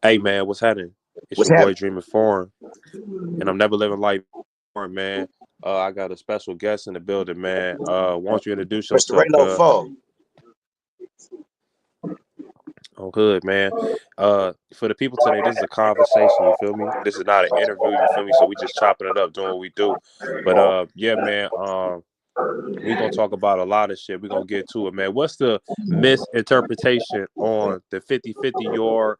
Hey man, what's happening? It's What's your boy happening? Dreaming Foreign, and I'm never living life foreign, man. I got a special guest in the building, man. Why don't you introduce Mr. yourself, Raylo cuz? Fall. Oh, hood, man. For the people today, this is a conversation. You feel me? This is not an interview. You feel me? So we just chopping it up, doing what we do. But yeah, man. We gonna talk about a lot of shit. We gonna get to it, man. What's the misinterpretation on the 50-50 yard,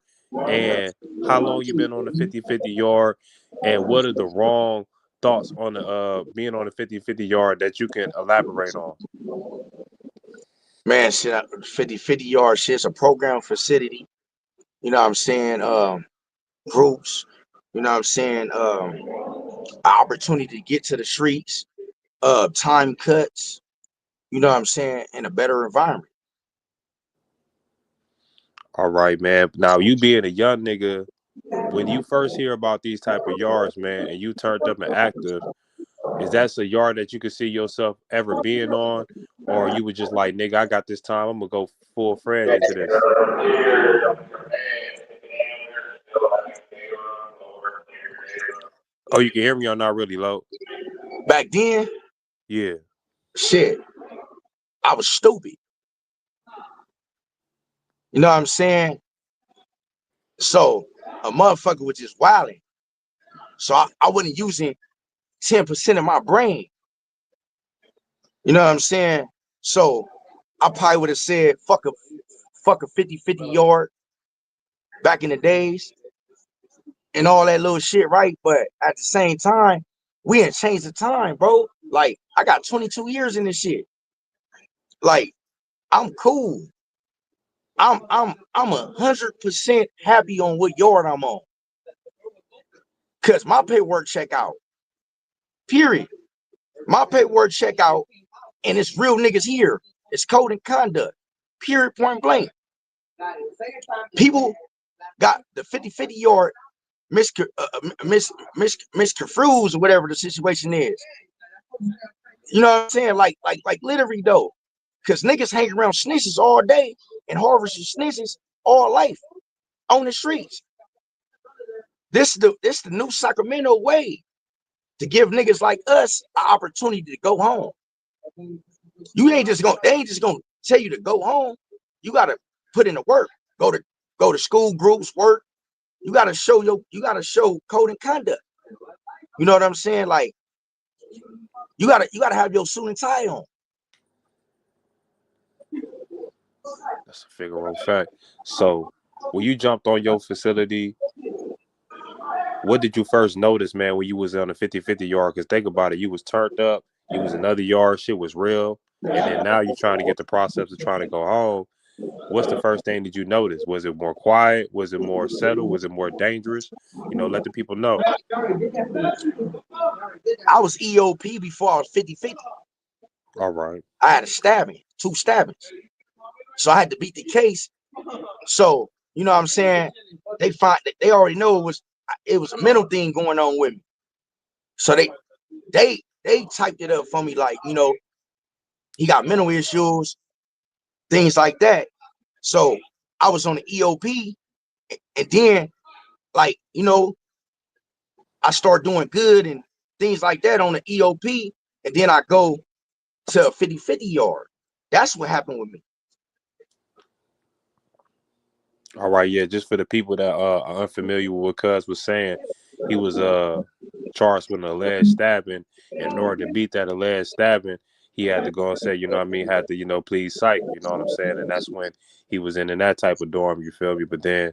and how long you been on the 50-50 yard, and what are the wrong thoughts on the being on the 50-50 yard that you can elaborate on? Man, shit, 50 yard shit's a program facility. You know what I'm saying? Groups, you know what I'm saying? Opportunity to get to the streets, time cuts, you know what I'm saying, in a better environment. All right, man. Now you being a young nigga, when you first hear about these type of yards, man, and you turned up and active, is that a yard that you could see yourself ever being on, or you were just like, nigga, I got this time, I'm gonna go full Fred into this? Oh, you can hear me or not really low? Back then, Yeah. shit, I was stupid. You know what I'm saying? So a motherfucker was just wilding. So I wasn't using 10% of my brain. You know what I'm saying? So I probably would have said fuck a 50-50 yard back in the days and all that little shit, right? But at the same time, we ain't changed the time, bro. Like, I got 22 years in this shit. Like, I'm cool. I'm 100% happy on what yard I'm on. Cause my paperwork check out. Period. My paperwork check out, and it's real niggas here. It's code and conduct. Period, point blank. People got the 50-50 yard misconfused or whatever the situation is. You know what I'm saying? Like literally though. Cause niggas hang around snitches all day and harvest snitches all life on the streets. This the new Sacramento way to give niggas like us an opportunity to go home. They ain't just gonna tell you to go home. You gotta put in the work. Go to school groups, work. You gotta show code and conduct. You know what I'm saying? Like you gotta have your suit and tie on. That's a figure of fact. So when you jumped on your facility, what did you first notice, man, when you was on the 50-50 yard? Because think about it, you was turned up, you was another yard, shit was real, and then now you're trying to get the process of trying to go home. What's the first thing that you noticed? Was it more quiet? Was it more settled? Was it more dangerous? Let the people know. I was EOP before I was 50-50. All right. I had a stabbing, 2 stabbings. So I had to beat the case. So, you know what I'm saying? They already know it was a mental thing going on with me. So they typed it up for me like, he got mental issues, things like that. So I was on the EOP, and then like, I start doing good and things like that on the EOP, and then I go to a 50-50 yard. That's what happened with me. All right, yeah. Just for the people that are unfamiliar with what Cuz was saying, he was charged with an alleged stabbing. And in order to beat that alleged stabbing, he had to go and say, you know what I mean, had to, plead psych, you know what I'm saying? And that's when he was in that type of dorm, you feel me? But then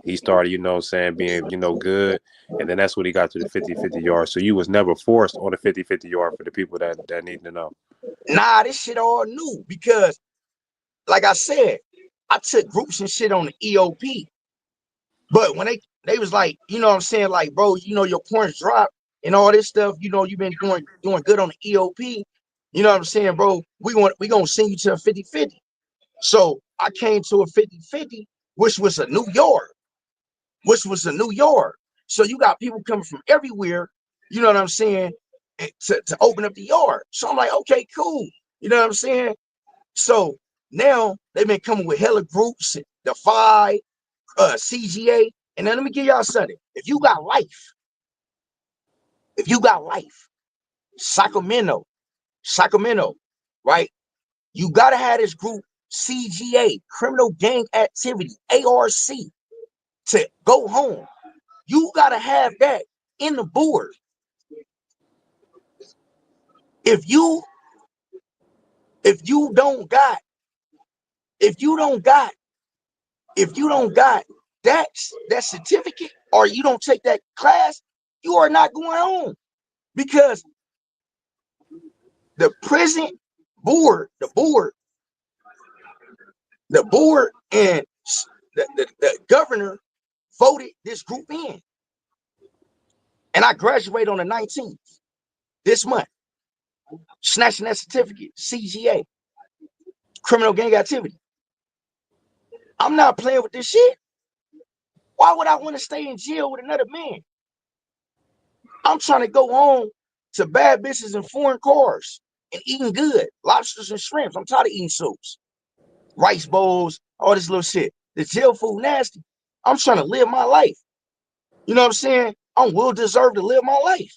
he started, saying, being, good. And then that's when he got to the 50-50 yard. So you was never forced on the 50-50 yard for the people that need to know. Nah, this shit all new because, like I said, I took groups and shit on the EOP. But when they was like, you know what I'm saying, like, bro, your points drop and all this stuff, you've been doing good on the EOP. You know what I'm saying, bro? We gonna send you to a 50-50. So I came to a 50-50, which was a New York, So you got people coming from everywhere, you know what I'm saying, to open up the yard. So I'm like, okay, cool. You know what I'm saying? So now they've been coming with hella groups, the CGA, And then let me give y'all something. If you got life, Sacramento, right? You gotta have this group CGA, criminal gang activity, ARC, to go home. You gotta have that in the board. If you don't got that certificate, or you don't take that class, you are not going home, because the prison board, the board and the governor voted this group in. And I graduate on the 19th this month, snatching that certificate, CGA, criminal gang activity. I'm not playing with this shit. Why would I want to stay in jail with another man? I'm trying to go home to bad bitches and foreign cars and eating good, lobsters and shrimps. I'm tired of eating soups, rice bowls, all this little shit. The jail food nasty. I'm trying to live my life. You know what I'm saying? I'm well deserved to live my life.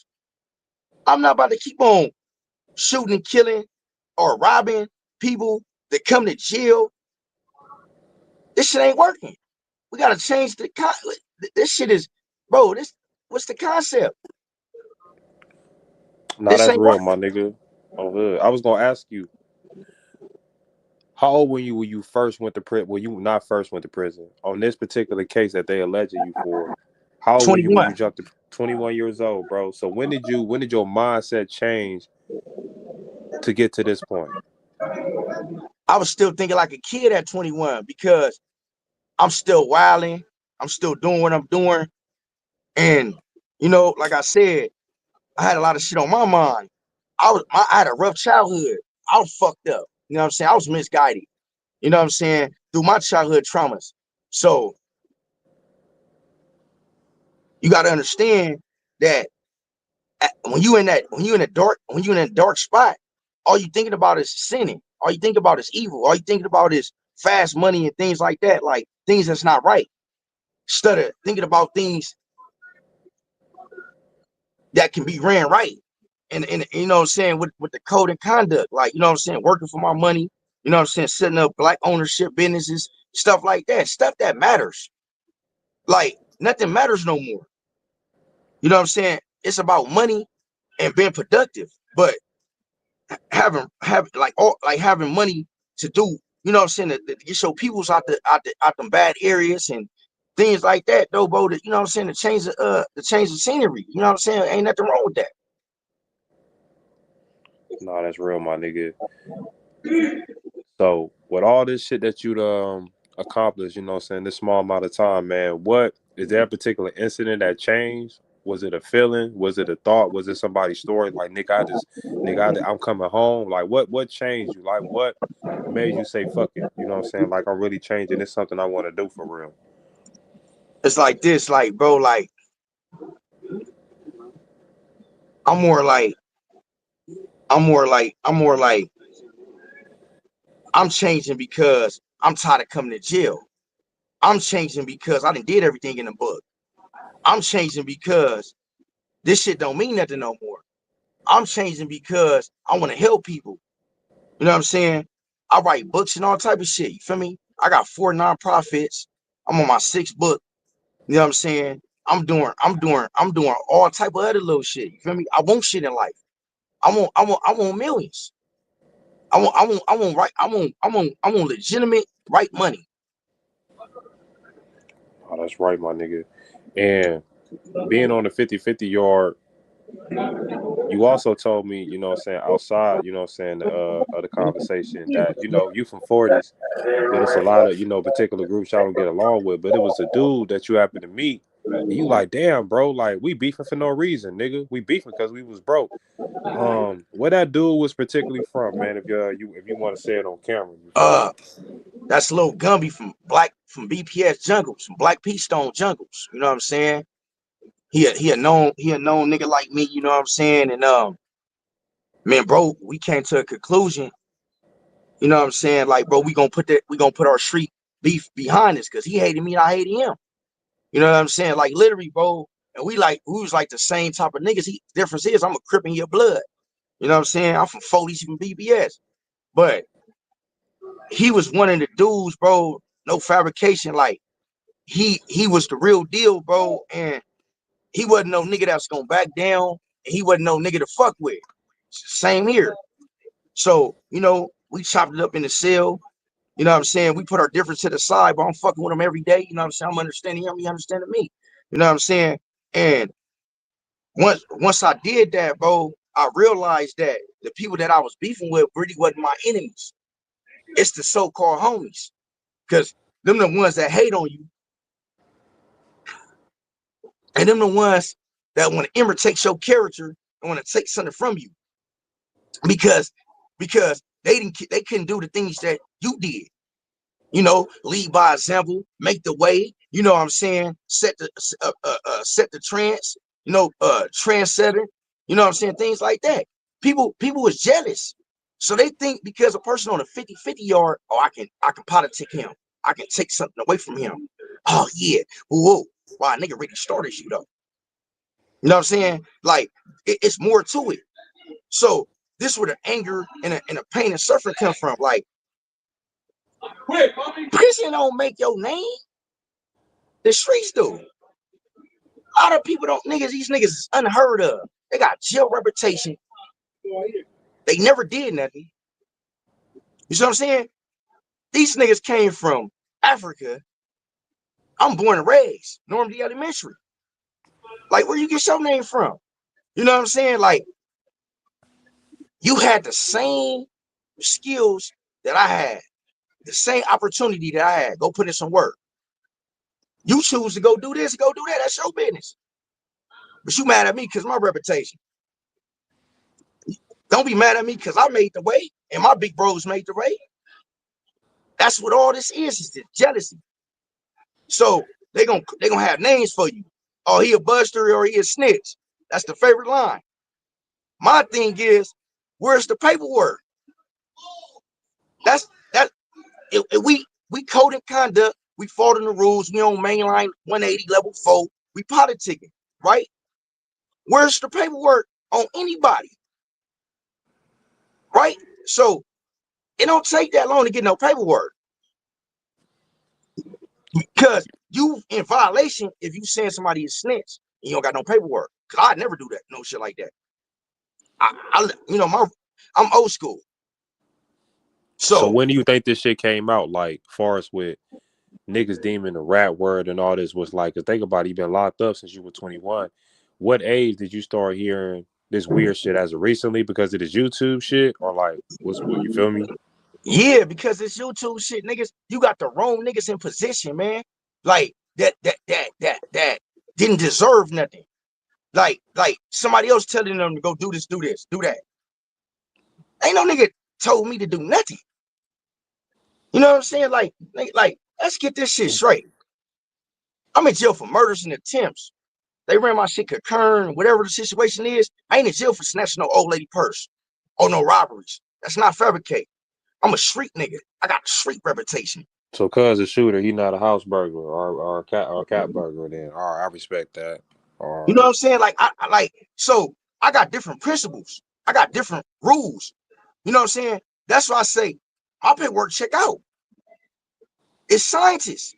I'm not about to keep on shooting and killing or robbing people that come to jail. This shit ain't working. We gotta change the this shit is, bro. What's the concept? Nah, This that's ain't real, working. my nigga. Oh, good. I was gonna ask you, how old were you when you first went to prison? Well, you not first went to prison on this particular case that they alleging you for. How old were you when 21. you jumped to 21 years old, bro? So when did your mindset change to get to this point? I was still thinking like a kid at 21, because I'm still wilding. I'm still doing what I'm doing. And, like I said, I had a lot of shit on my mind. I had a rough childhood. I was fucked up. You know what I'm saying? I was misguided. You know what I'm saying? Through my childhood traumas. So you got to understand that when you in a dark spot, all you thinking about is sinning. All you think about is evil. All you thinking about is fast money and things like that, like things that's not right. Instead of thinking about things that can be ran right. And you know what I'm saying, with the code and conduct, like, you know what I'm saying, working for my money, you know what I'm saying, setting up black ownership businesses, stuff like that, stuff that matters. Like, nothing matters no more. You know what I'm saying? It's about money and being productive, but having money to do, you know what I'm saying, to get your peoples out them bad areas and things like that, though, bro. You know what I'm saying, to change the scenery. You know what I'm saying? Ain't nothing wrong with that. Nah, that's real, my nigga. So with all this shit that you'd accomplished, you know what I'm saying, this small amount of time, man, what is there a particular incident that changed? Was it a feeling? Was it a thought? Was it somebody's story? Like, I'm coming home. Like, what changed you? Like, what made you say fuck it? You know what I'm saying? Like, I'm really changing. It's something I want to do for real. It's like this, like, bro, like, I'm more like, I'm more like, I'm more like, I'm changing because I'm tired of coming to jail. I'm changing because I done did everything in the book. I'm changing because this shit don't mean nothing no more. I'm changing because I want to help people. You know what I'm saying? I write books and all type of shit. You feel me? I got 4 nonprofits. I'm on my 6th book. You know what I'm saying? I'm doing all type of other little shit. You feel me? I want shit in life. I want millions. I want legitimate right money. Oh, that's right, my nigga. And being on the 50-50 yard, you also told me, you know what I'm saying, outside, you know what I'm saying, of the conversation that, you from 40s, but it's a lot of, particular groups y'all don't get along with. But it was a dude that you happen to meet, and you like, damn, bro, like we beefing for no reason, nigga. We beefing because we was broke. Where that dude was particularly from, man, if you want to say it on camera, you feel me? Uh, that's Lil Gumby from BPS jungles, from Black P Stone jungles. You know what I'm saying? He a known nigga like me. You know what I'm saying? And man, bro, we came to a conclusion. You know what I'm saying? Like, bro, we gonna put our street beef behind us, because he hated me and I hated him. You know what I'm saying? Like literally, bro. And we was like the same type of niggas. Difference is I'm a Crip in your blood. You know what I'm saying? I'm from 40s from BBS. But he was one of the dudes, bro. No fabrication. Like he was the real deal, bro. And he wasn't no nigga that's gonna back down. And he wasn't no nigga to fuck with. Same here. So, we chopped it up in the cell. You know what I'm saying? We put our difference to the side, but I'm fucking with him every day. You know what I'm saying? I'm understanding him, he understanding me. You know what I'm saying? And once I did that, bro, I realized that the people that I was beefing with really wasn't my enemies. It's the so-called homies. Because them the ones that hate on you. And them the ones that want to imitate your character and want to take something from you. Because they couldn't do the things that you did. Lead by example, make the way. You know what I'm saying? Set the trends. Trendsetter. You know what I'm saying? Things like that. People was jealous, so they think because a person on a 50-50 yard, oh, I can politic him. I can take something away from him. Oh yeah, whoa, wow, nigga really started you though. You know what I'm saying? Like it's more to it. So this where the anger and the pain and suffering come from. Like prison don't make your name. The streets do. A lot of people don't these niggas is unheard of. They got jail reputation. They never did nothing. You see what I'm saying? These niggas came from Africa. I'm born and raised, Normandy Elementary. Like, where you get your name from? You know what I'm saying? Like, you had the same skills that I had, the same opportunity that I had. Go put in some work. You choose to go do this, go do that. That's your business. But you mad at me because my reputation. Don't be mad at me because I made the way and my big bros made the way. That's what all this is the jealousy. So they gonna have names for you. Oh, he a buster or he a snitch. That's the favorite line. My thing is, where's the paperwork? That's that. If we code and conduct, we following the rules. We on mainline 180 level 4. We politicking, right? Where's the paperwork on anybody? Right? So it don't take that long to get no paperwork. Because you in violation if you saying somebody is snitch and you don't got no paperwork. Cause I'd never do that, no shit like that. I'm old school. So So when do you think this shit came out? Like, far as with niggas deeming the rat word and all this was like, cause think about it, you've been locked up since you were 21. What age did you start hearing this weird shit as of recently because of this YouTube shit? Or like, what's what, you feel me? yeah, because it's YouTube shit, niggas. You got the wrong niggas in position, man. Like that didn't deserve nothing. Like somebody else telling them to go do this, do that. Ain't no nigga told me to do nothing. You know what I'm saying? Like let's get this shit straight. I'm in jail for murders and attempts. They ran my shit concurrent, whatever the situation is. I ain't in jail for snatching no old lady purse or no robberies. That's not fabricate. I'm a street nigga. I got a street reputation. So cuz a shooter, he not a house burglar or a cat burglar then. All right, I respect that. You All know what right. I'm saying? Like so I got different principles. I got different rules. You know what I'm saying? That's why I say my paperwork check out. It's scientists.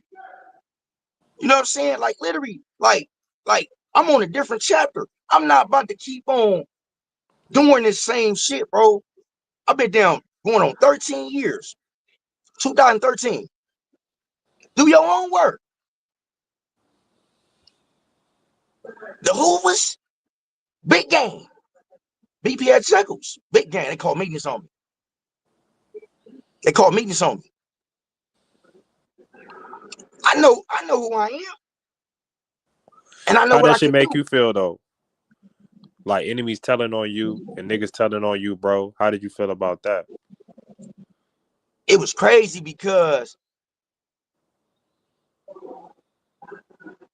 You know what I'm saying? Like literally, like I'm on a different chapter. I'm not about to keep on doing this same shit, bro. I've been down going on 13 years. 2013. Do your own work. The Hoovers, big game. BP had Shekels, big game. They call meetings on me. They call meetings on me. I know who I am. And I know How what that I shit can make do. you feel though? Like enemies telling on you and niggas telling on you, bro. How did you feel about that? It was crazy because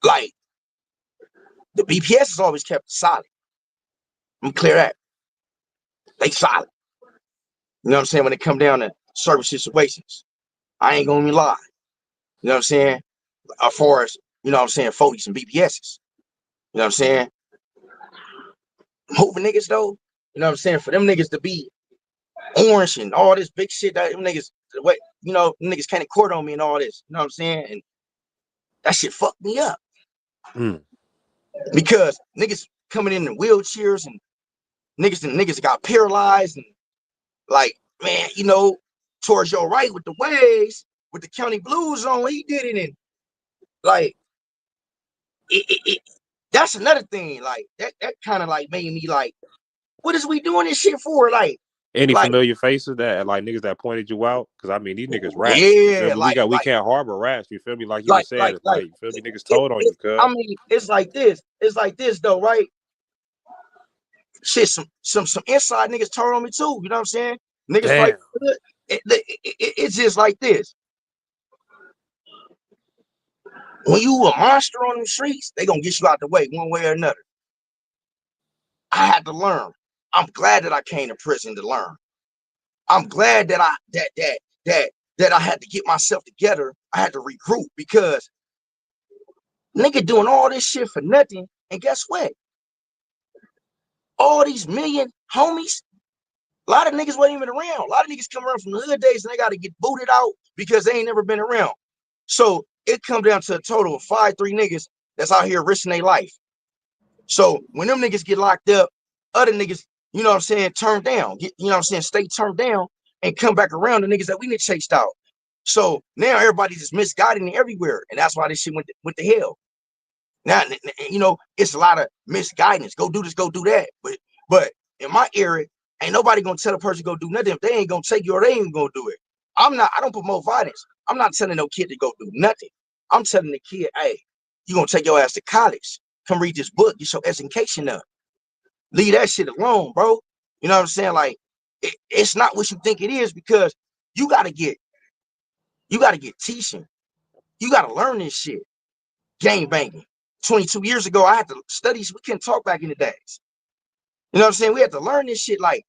like the BPS has always kept solid. I'm clear that. They solid. You know what I'm saying? When it come down to certain situations. I ain't gonna lie. You know what I'm saying? As far as you know what I'm saying, 40s and BBSs. You know what I'm saying? Moving niggas though, you know what I'm saying, for them niggas to be orange and all this big shit that them niggas, what, you know, niggas can't court on me and all this, you know what I'm saying? And that shit fucked me up. Mm. Because niggas coming in wheelchairs and niggas got paralyzed and like, man, you know, towards your right with the waves, with the county blues on, he did it. And like, it that's another thing. Like that kind of like made me like, what is we doing this shit for? Any Like, familiar faces that like niggas that pointed you out? Because I mean, these niggas rats. You feel yeah, me? We can't harbor rats. You feel me? Like you were saying, it's like you feel me? Niggas told on you, I cuz. mean, it's like this. It's like this though, right? Shit, some inside niggas told on me too. You know what I'm saying? Niggas fight. Damn. It's just like this. When you a monster on the streets, they gonna get you out the way one way or another. I had to learn. I'm glad that I came to prison to learn. I'm glad that that I had to get myself together. I had to regroup because nigga doing all this shit for nothing. And guess what? All these million homies, a lot of niggas wasn't even around. A lot of niggas come around from the hood days and they got to get booted out because they ain't never been around. So it come down to a total of 5-3 niggas that's out here risking their life. So when them niggas get locked up, other niggas, you know what I'm saying, turned down. You know what I'm saying, stay turned down and come back around the niggas that we need chased out. So now everybody's just misguiding everywhere. And that's why this shit went to hell. Now, you know, it's a lot of misguidance. Go do this, go do that. But in my area, ain't nobody gonna tell a person go do nothing if they ain't gonna take you or they ain't gonna do it. I don't promote violence. I'm not telling no kid to go do nothing. I'm telling the kid, hey, you gonna take your ass to college. Come read this book, get your education up. Leave that shit alone, bro. You know what I'm saying? Like, it's not what you think it is because you gotta get teaching. You gotta learn this shit. Gang banging. 22 years ago, I had to study. We couldn't talk back in the days. You know what I'm saying? We had to learn this shit. Like,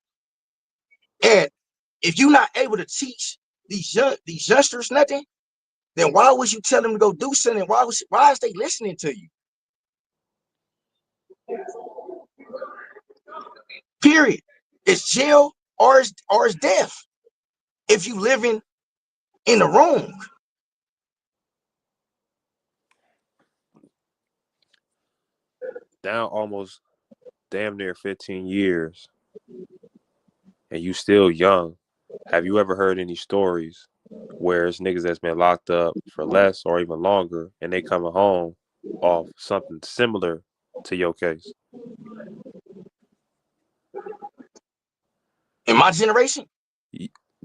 and if you're not able to teach these youngsters nothing, then why would you tell them to go do something? Why is they listening to you? Period. It's jail or it's death if you living in the wrong. Down almost damn near 15 years and you still young. Have you ever heard any stories where it's niggas that's been locked up for less or even longer and they coming home off something similar to your case? In my generation,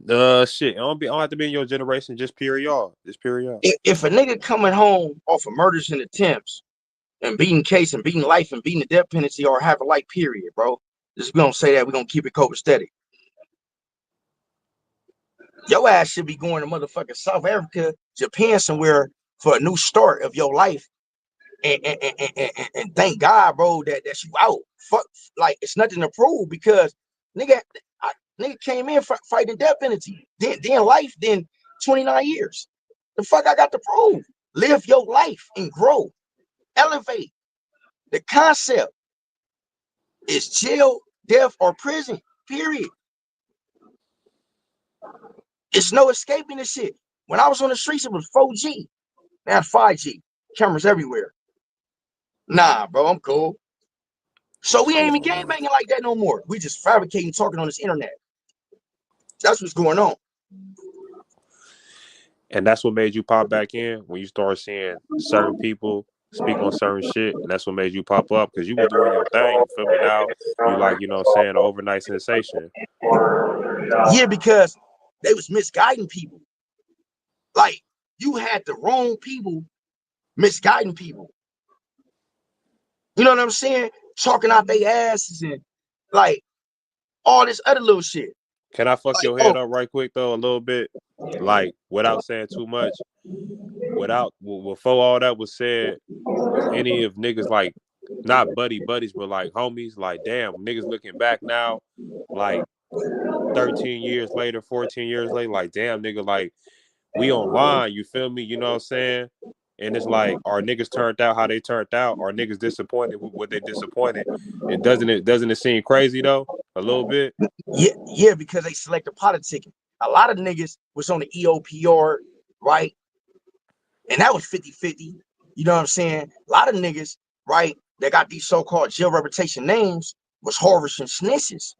Shit. I don't have to be in your generation, just period. Just period. if a nigga coming home off of murders and attempts and beating case and beating life and beating the death penalty or have a life period, bro. Just we don't say that, we're gonna keep it copacetic. Your ass should be going to motherfucking South Africa, Japan, somewhere for a new start of your life. And thank God, bro, that you out. Fuck, like it's nothing to prove because nigga, nigga came in fighting death penalty, then life, then 29 years. The fuck I got to prove? Live your life and grow, elevate. The concept is jail, death, or prison. Period. It's no escaping this shit. When I was on the streets, it was 4G. Now 5G. Cameras everywhere. Nah, bro, I'm cool. So we ain't even game banging like that no more. We just fabricating, talking on this internet. That's what's going on. And that's what made you pop back in when you started seeing certain people speak on certain shit, and that's what made you pop up because you was doing your thing. You feel me? Now you like, you know what I'm saying, an overnight sensation. Yeah, because they was misguiding people. Like you had the wrong people misguiding people. You know what I'm saying? Talking out their asses and like all this other little shit. Can I fuck Like, your head oh, up right quick though, a little bit? Like without saying too much, before all that was said, was any of niggas like not buddies, but like homies, like damn, niggas looking back now, like 13 years later, 14 years later, like damn nigga, like we online, you feel me? You know what I'm saying? and it's like, are niggas turned out how they turned out? Are niggas disappointed with what they disappointed? And doesn't it seem crazy though? A little bit. Yeah, because they selected politicking. A lot of niggas was on the EOPR, right? And that was 50-50. You know what I'm saying? A lot of niggas, right, that got these so-called jail reputation names was Hoovers and snitches.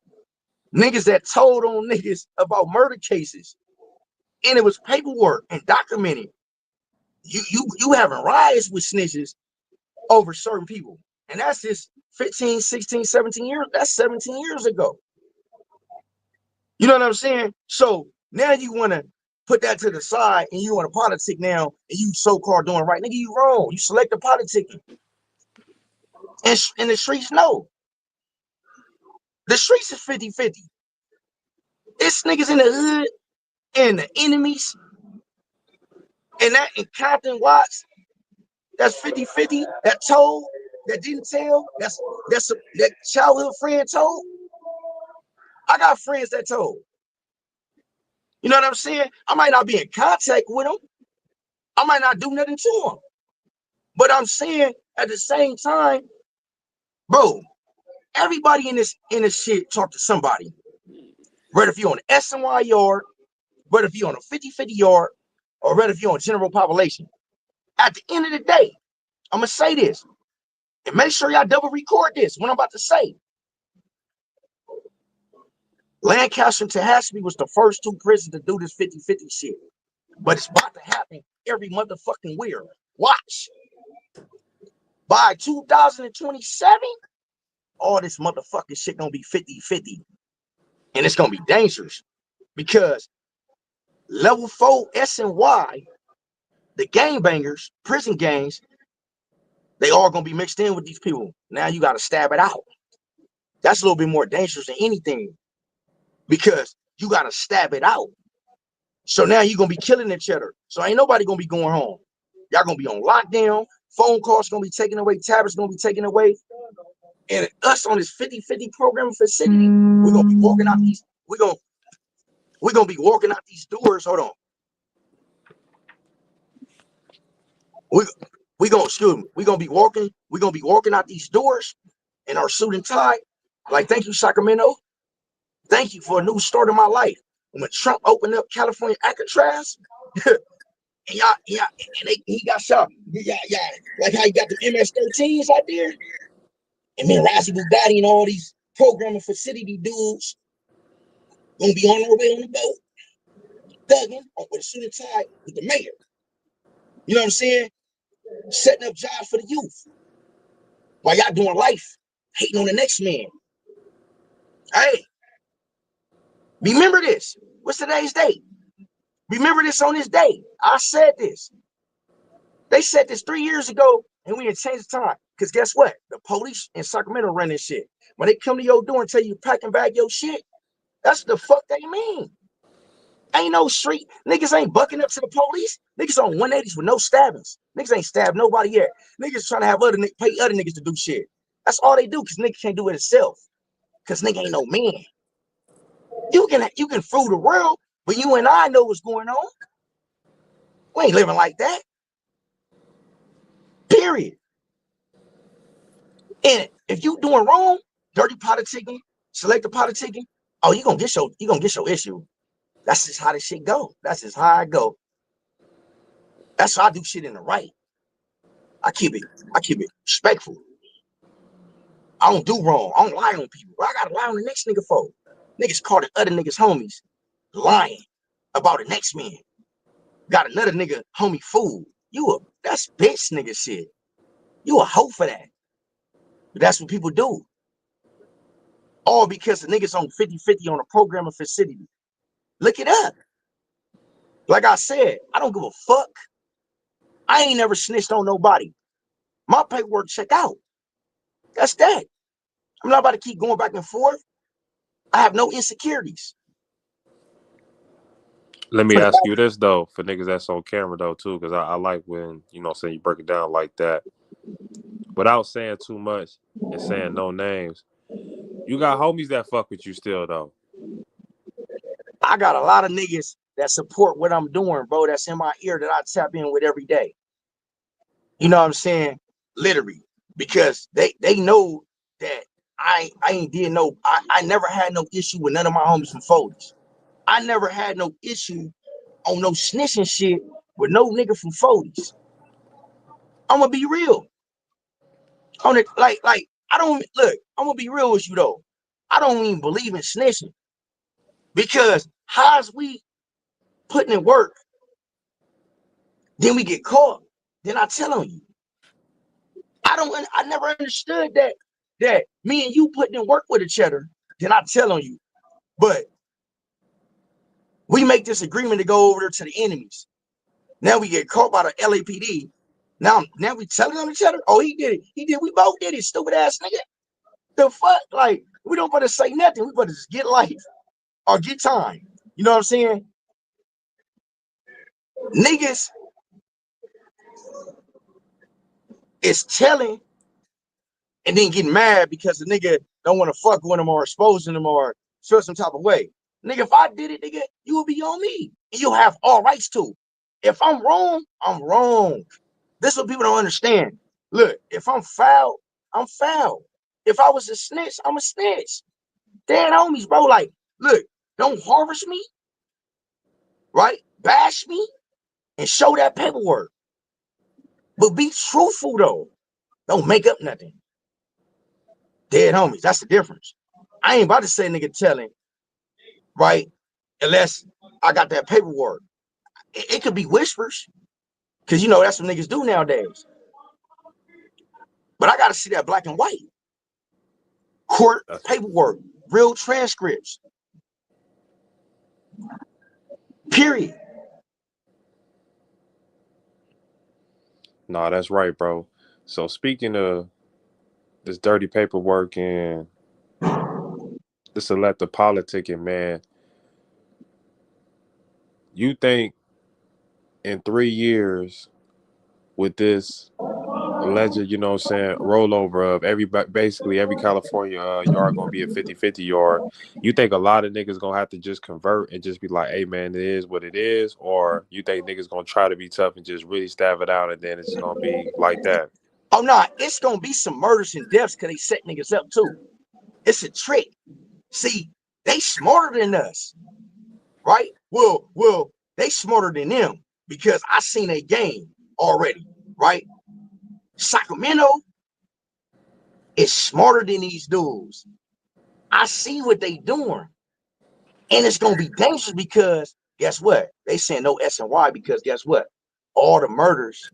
Niggas that told on niggas about murder cases. And it was paperwork and documented. You having riots with snitches over certain people. And that's just 15, 16, 17 years. That's 17 years ago. You know what I'm saying? So now you want to put that to the side and you want to politic now and you so-called doing right. Nigga, you wrong. You select the politicking. And the streets know. The streets is 50-50. It's niggas in the hood and the enemies. And that in Compton Watts, that's 50-50. That told, that didn't tell, that childhood friend told. I got friends that told. You know what I'm saying? I might not be in contact with them. I might not do nothing to them. But I'm saying at the same time, bro, everybody in this shit talk to somebody. Whether if you're on the SNY yard, whether if you're on a 50-50 yard, or whether if you're on general population. At the end of the day, I'm gonna say this. And make sure y'all double record this, what I'm about to say. Lancaster and Tehachapi was the first two prisons to do this 50-50 shit. But it's about to happen every motherfucking year. Watch. By 2027, all this motherfucking shit gonna be 50-50. And it's gonna be dangerous. Because level 4 SNY, the gangbangers, prison gangs, they all gonna be mixed in with these people. Now you gotta stab it out. That's a little bit more dangerous than anything. Because you gotta stab it out. So now you're gonna be killing each other. So ain't nobody gonna be going home. Y'all gonna be on lockdown. Phone calls gonna be taken away. Tablets gonna be taken away. And us on this 50-50 program facility, we're gonna be walking out these. We're gonna be walking out these doors. Hold on. We gonna excuse me. We're gonna be walking. We're gonna be walking out these doors in our suit and tie. Like, thank you, Sacramento. Thank you for a new start in my life. When Trump opened up California Alcatraz, and he got shot. Yeah, like how you got the MS-13s out there, and then Razzie Bugatti and all these programming facility dudes gonna be on their way on the boat, thugging with a suit and tie with the mayor. You know what I'm saying? Setting up jobs for the youth while y'all doing life, hating on the next man. Hey, remember this. What's today's date? Remember this on this day. I said this. They said this 3 years ago, and we had changed the time. Because guess what? The police in Sacramento run this shit. When they come to your door and tell you pack and bag your shit, that's the fuck they mean. Ain't no street. Niggas ain't bucking up to the police. Niggas on 180s with no stabbings. Niggas ain't stabbed nobody yet. Niggas trying to have pay other niggas to do shit. That's all they do, because niggas can't do it itself. Because nigga ain't no man. You can fool the world, but you and I know what's going on. We ain't living like that. Period. And if you doing wrong, dirty politicking, selective politicking, oh, you gonna get your issue. That's just how this shit go. That's just how I go. That's how I do shit in the right. I keep it respectful. I don't do wrong. I don't lie on people. I gotta lie on the next nigga for. Niggas calling other niggas homies, lying about the next man. Got another nigga homie fool. That's bitch nigga shit. You a hoe for that. But that's what people do. All because the niggas on 50-50 on a program of facility. Look it up. Like I said, I don't give a fuck. I ain't never snitched on nobody. My paperwork check out. That's that. I'm not about to keep going back and forth. I have no insecurities. Let me ask you this though, for niggas that's on camera though too, because I like when saying you break it down like that, without saying too much and saying no names. You got homies that fuck with you still though. I got a lot of niggas that support what I'm doing, bro. That's in my ear that I tap in with every day. You know what I'm saying? Literally, because they know that I ain't did no. I never had no issue with none of my homies from 40s. I never had no issue on no snitching shit with no nigga from 40s. I'm gonna be real on it. Like I don't look. I'm gonna be real with you though. I don't even believe in snitching because how's we putting in work, then we get caught, then I tell on you. I never understood that me and you putting in work with each other, then I tell on you. But we make this agreement to go over there to the enemies. Now we get caught by the LAPD. Now we telling on each other. Oh, he did it. He did. We both did it. Stupid ass nigga. The fuck? Like we don't want to say nothing. We want to just get life or get time. You know what I'm saying? Niggas is telling and then getting mad because the nigga don't want to fuck with him or exposing him or feel some type of way. Nigga, if I did it, nigga, you will be on me. And you'll have all rights to. If I'm wrong, I'm wrong. This is what people don't understand. Look, if I'm foul, I'm foul. If I was a snitch, I'm a snitch. Dead homies, bro. Like, look, don't harvest me, right? Bash me and show that paperwork. But be truthful, though. Don't make up nothing. Dead homies, that's the difference. I ain't about to say nigga telling, right? Unless I got that paperwork. It could be whispers, because you know that's what niggas do nowadays. But I got to see that black and white. Court That's, paperwork, real transcripts. Period. nah, that's right, bro. So speaking of this dirty paperwork and this elective politicking, man, you think in 3 years with this alleged, you know what I'm saying, rollover of basically every California yard gonna be a 50-50 yard, you think a lot of niggas gonna have to just convert and just be like, hey man, it is what it is, or you think niggas gonna try to be tough and just really stab it out and then it's gonna be like that? Oh no, it's gonna be some murders and deaths because they set niggas up too. It's a trick. See, they smarter than us, right? Well, they smarter than them because I seen a game already, right? Sacramento is smarter than these dudes. I see what they doing. And it's gonna be dangerous because guess what? They saying no S and Y because guess what? All the murders,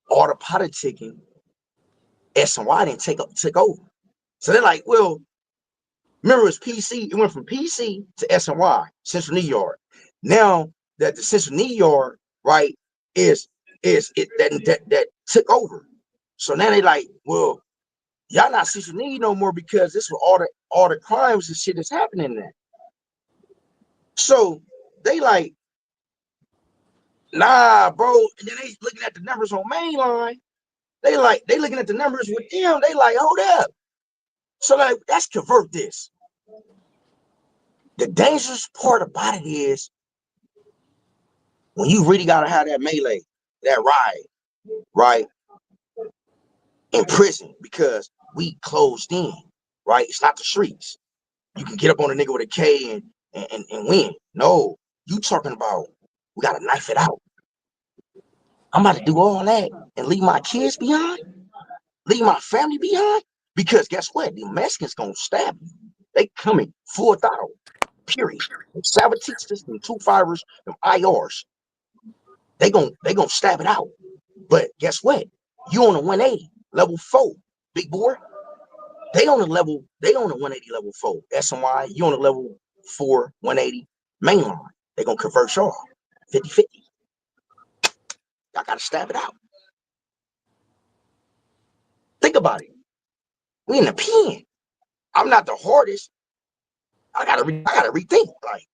all the politicking, S and Y didn't took over. So they're like, well, remember it's PC. It went from PC to S and Y, Central New York. Now that the Central New York, right, is it that took over. So now they like, well, y'all not Central New no more because this was all the crimes and shit that's happening there. So they like, nah, bro. And then they looking at the numbers on Mainline. They looking at the numbers with them. They like, hold up. So like, let's convert this. The dangerous part about it is when you really gotta have that melee, that ride, right, in prison because we closed in, right? It's not the streets. You can get up on a nigga with a K and win. No, you talking about we gotta knife it out. I'm about to do all that and leave my kids behind, leave my family behind. Because guess what? The Mexicans gonna stab you. They coming full throttle. Period. Savatistas and 2 fibers, them IRs. They gonna stab it out. But guess what? You on a 180 level 4, big boy. They on a 180 level 4. SMY, you on a level 4, 180 mainline. They gonna convert y'all 50-50. Y'all gotta stab it out. Think about it. We in the pen. I'm not the hardest. I gotta rethink. Like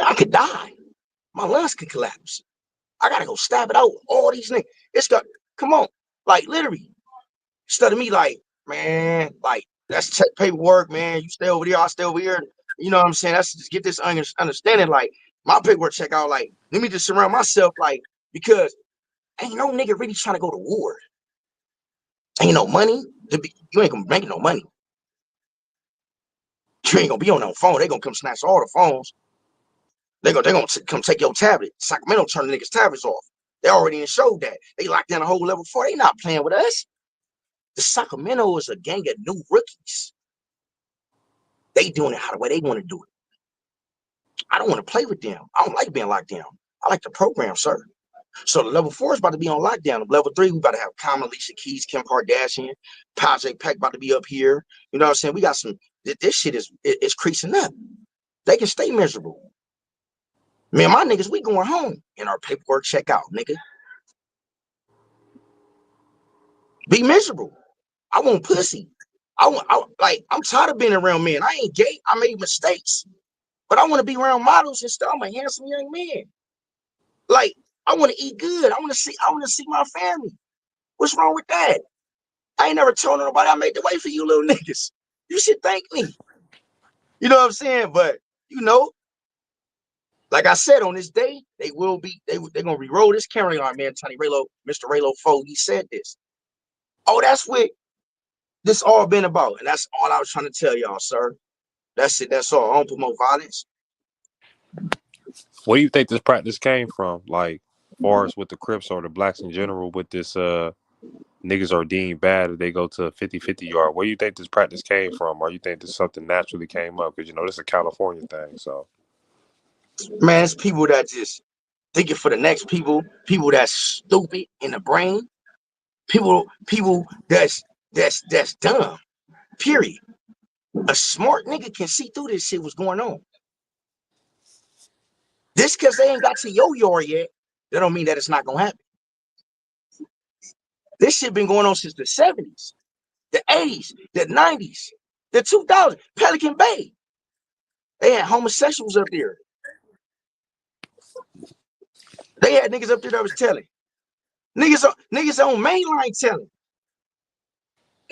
I could die. My lungs could collapse. I gotta go stab it out with all these niggas. It's got come on. Like literally. Instead of me like, man, like that's check paperwork, man. You stay over there, I'll stay over here. You know what I'm saying? That's just get this understanding. Like my paperwork check out. Like, let me just surround myself, like, because Ain't no nigga really trying to go to war. Ain't no money. You ain't gonna make no money. You ain't gonna be on no phone. They gonna come snatch all the phones. They gonna come take your tablet. Sacramento turn the niggas' tablets off. They already showed that. They locked down a whole level 4. They not playing with us. The Sacramento is a gang of new rookies. They doing it how the way they want to do it. I don't want to play with them. I don't like being locked down. I like the program, sir. So the level 4 is about to be on lockdown. The level 3, we about to have Common, Alicia Keys, Kim Kardashian, Project Peck about to be up here. You know what I'm saying? We got some. This shit is creasing up. They can stay miserable. Me and my niggas, we going home and our paperwork check out, nigga. Be miserable. I want pussy. I'm tired of being around men. I ain't gay. I made mistakes, but I want to be around models and stuff. I'm a handsome young man. Like, I want to eat good. I want to see my family. What's wrong with that? I ain't never told nobody I made the way for you little niggas. You should thank me. You know what I'm saying? But you know, like I said, on this day, they're gonna re-roll this carry on, man. Tony Raylo, Mr. Raylo Foe, he said this. Oh, that's what this all been about. And that's all I was trying to tell y'all, sir. That's it. That's all. I don't promote violence. Where do you think this practice came from? Like, far as with the Crips or the blacks in general, with this niggas are deemed bad if they go to a 50-50 yard. Where do you think this practice came from? Or you think this something naturally came up? Because, this is a California thing, so. Man, it's people that just thinking for the next people that's stupid in the brain, people that's dumb. Period. A smart nigga can see through this shit. What's going on? This because they ain't got to your yard yet, that don't mean that it's not gonna happen. This shit been going on since the 70s, the 80s, the 90s, the 2000s. Pelican Bay. They had homosexuals up there. They had niggas up there that was telling. Niggas on mainline telling.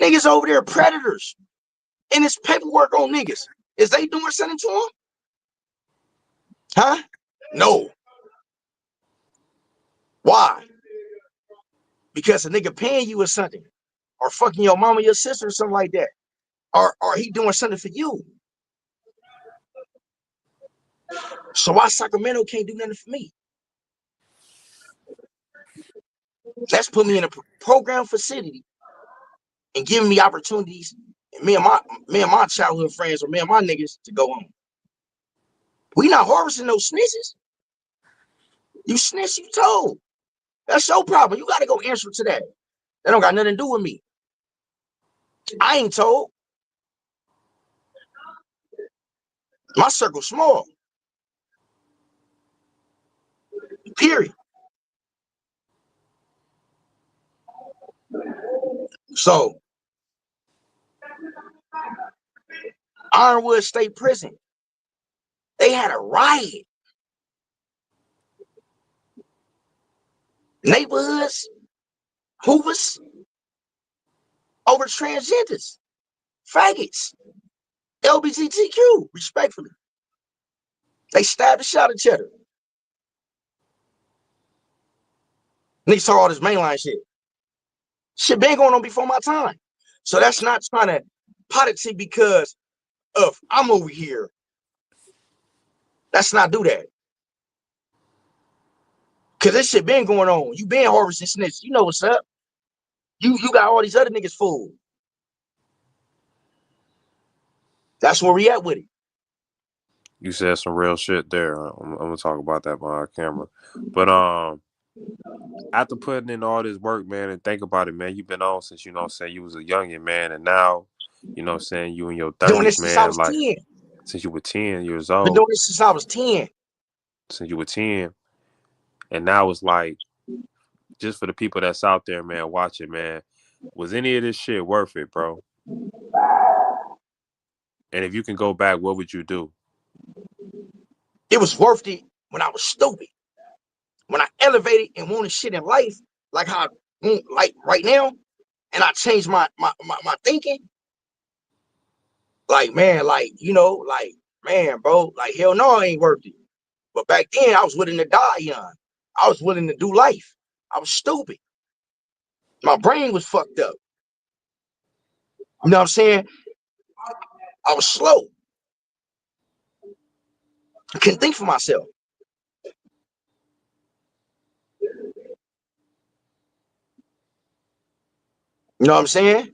Niggas over there predators. And it's paperwork on niggas. Is they doing something to them? Huh? No. Why? Because a nigga paying you or something, or fucking your mama, your sister, or something like that, or he doing something for you. So why Sacramento can't do nothing for me? Let's put me in a program facility and giving me opportunities. And me and my childhood friends or me and my niggas to go home. We not harvesting no snitches. You snitch, you told. That's your problem. You got to go answer to that. That don't got nothing to do with me. I ain't told. My circle small. Period. So, Ironwood State Prison, they had a riot. Neighborhoods, Hoovers, over transgenders, faggots, LGBTQ, respectfully. They stabbed the shot at each other. Niggas saw all this mainline shit. Shit been going on before my time. So that's not trying to politic because of I'm over here. Let's not do that. Cause this shit been going on. You been harvesting snitch. You know what's up. You got all these other niggas fooled. That's where we at with it. You said some real shit there. I'm gonna talk about that behind camera. But after putting in all this work, man, and think about it, man, you've been on since, saying, you was a youngin', man, and now, saying, you in your Doing 30s, this since I man, was like 10. since you were 10 years Been old, doing this since I was 10. since you were 10, and now it's like, just for the people that's out there, man, watching, man, was any of this shit worth it, bro? And if you can go back, what would you do? It was worth it when I was stupid. When I elevated and wanted shit in life, like how I want, like right now, and I changed my thinking. Like, man, like, man, bro, like, hell no, it ain't worth it. But back then, I was willing to die young. I was willing to do life. I was stupid. My brain was fucked up. You know what I'm saying? I was slow. I couldn't think for myself. You know what I'm saying?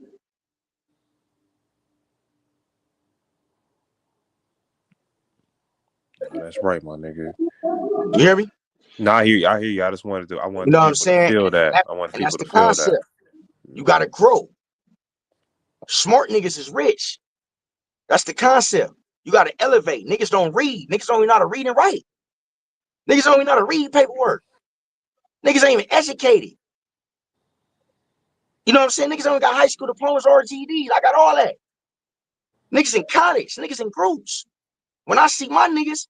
Oh, that's right, my nigga. You hear me? Nah, I hear you. I hear you. I You wanted the know what I'm people to saying? feel that. That, I want the and that's people to the feel that. concept. You gotta grow. Smart niggas is rich. That's the concept. You gotta elevate. Niggas don't read. Niggas don't even know how to read and write. Niggas don't even know how to read paperwork. Niggas ain't even educated. You know what I'm saying? Niggas only got high school diplomas or GEDs. I got all that. Niggas in college. Niggas in groups. When I see my niggas,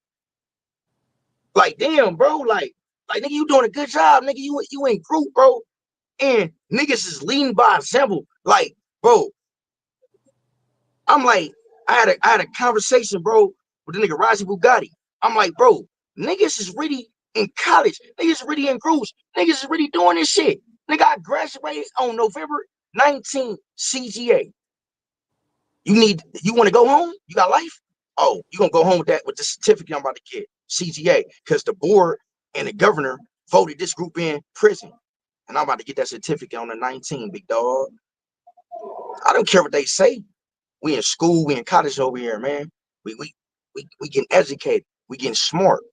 like, damn, bro, like nigga, you doing a good job, nigga. You in group, bro. And niggas is leading by example. Like, bro, I'm like, I had a conversation, bro, with the nigga Razi Bugatti. I'm like, bro, niggas is really in college. Niggas really in groups. Niggas is really doing this shit. Nigga, I graduated on November 19th CGA. You want to go home? You got life? Oh, you gonna go home with the certificate I'm about to get, CGA, because the board and the governor voted this group in prison. And I'm about to get that certificate on the 19th, big dog. I don't care what they say. We in school, we in college over here, man. We getting educated, we getting smart,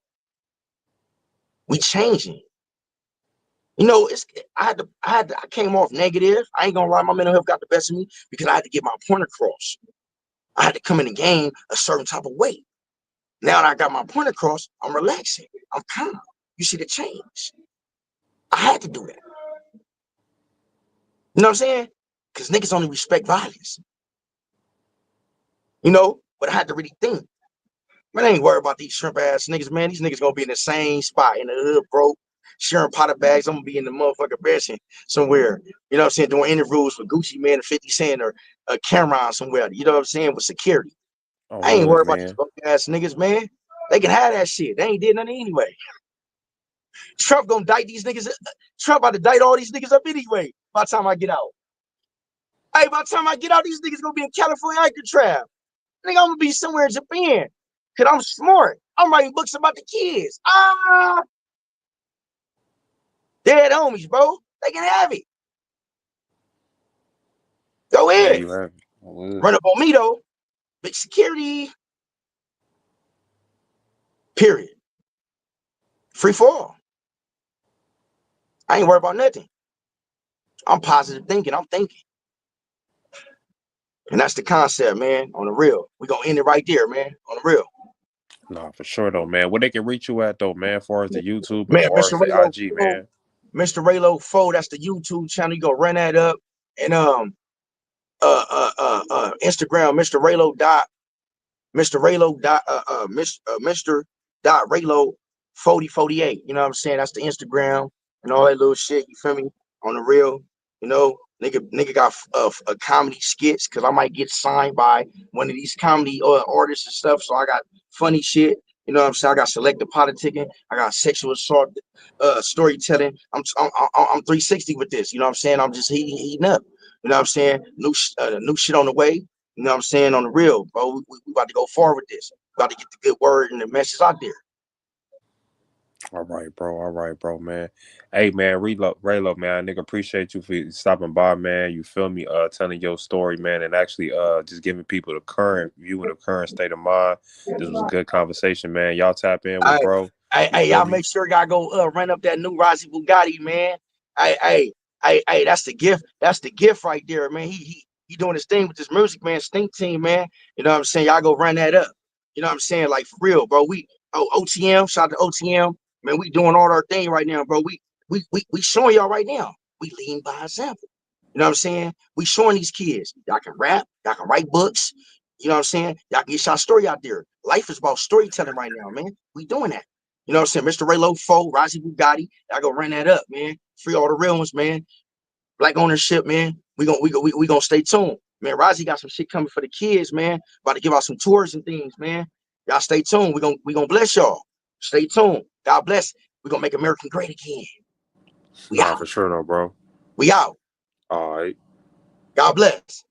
we changing. You know, I came off negative. I ain't gonna lie, my mental health got the best of me because I had to get my point across. I had to come in the game a certain type of way. Now that I got my point across, I'm relaxing. I'm calm. You see the change. I had to do that. You know what I'm saying? Because niggas only respect violence. You know, but I had to really think. Man, I ain't worried about these shrimp ass niggas, man. These niggas gonna be in the same spot in the hood, bro. Sharing potter bags. I'm gonna be in the motherfucker benching somewhere. You know what I'm saying? Doing interviews with Gucci Man and 50 Cent or Cameron somewhere. You know what I'm saying? With security. Oh, I ain't good, worried about these man. broke ass niggas, man. They can have that shit. They ain't did nothing anyway. Trump gonna dite these niggas. Trump about to dite all these niggas up anyway. By the time I get out. Hey, by the time I get out, these niggas gonna be in California Alcatraz. Nigga, I'm gonna be somewhere in Japan. Cause I'm smart. I'm writing books about the kids. Dead homies, bro. They can have it. Go Yeah, ahead. you have. Oh, Run up on me though. Big security. Period. Free for all. I ain't worried about nothing. I'm positive thinking. I'm thinking. And that's the concept, man. On the real. We're gonna end it right there, man. On the real. nah, for sure though, man. Where they can reach you at though, man? As far as the YouTube and as Man, far Mr. as the Raylo IG, 4, man. Mr. Raylo 4, that's the YouTube channel. You go run that up. And Instagram, Mr. Raylo Mr. Dot Raylo 4048. You know what I'm saying? That's the Instagram and all that little shit. You feel me? On the real, you know, nigga got a comedy skits because I might get signed by one of these comedy artists and stuff. So I got funny shit. You know what I'm saying? I got selective politicking. I got sexual assault, storytelling. I'm 360 with this. You know what I'm saying? I'm just heating up. You know what I'm saying? New shit on the way. You know what I'm saying? On the real, bro. We about to go forward with this. We about to get the good word and the message out there. All right, bro. All right, bro, man. Hey, man, Raylo, man. Nigga, appreciate you for stopping by, man. You feel me? Telling your story, man, and actually, just giving people the current view and the current state of mind. This was a good conversation, man. Y'all tap in with I, bro. You hey, feel y'all me? make sure y'all go run up that new Rossi Bugatti, man. Hey, that's the gift. That's the gift right there, man. He doing his thing with this music, man. Stink team, man. You know what I'm saying? Y'all go run that up. You know what I'm saying? Like for real, bro. OTM, shout out to OTM, man. We doing all our thing right now, bro. We showing y'all right now. We leading by example. You know what I'm saying? We showing these kids. Y'all can rap, y'all can write books. You know what I'm saying? Y'all can get y'all story out there. Life is about storytelling right now, man. We doing that. You know what I'm saying? Mr. Raylo Fo, Razi Bugatti. Y'all go run that up, man. Free all the real ones, man. Black ownership, man. We gonna stay tuned. Man, Razi got some shit coming for the kids, man. About to give out some tours and things, man. Y'all stay tuned. We gonna bless y'all. Stay tuned. God bless. We gonna make America great again. We Nah, out. for sure, no, bro. We out. All right. God bless.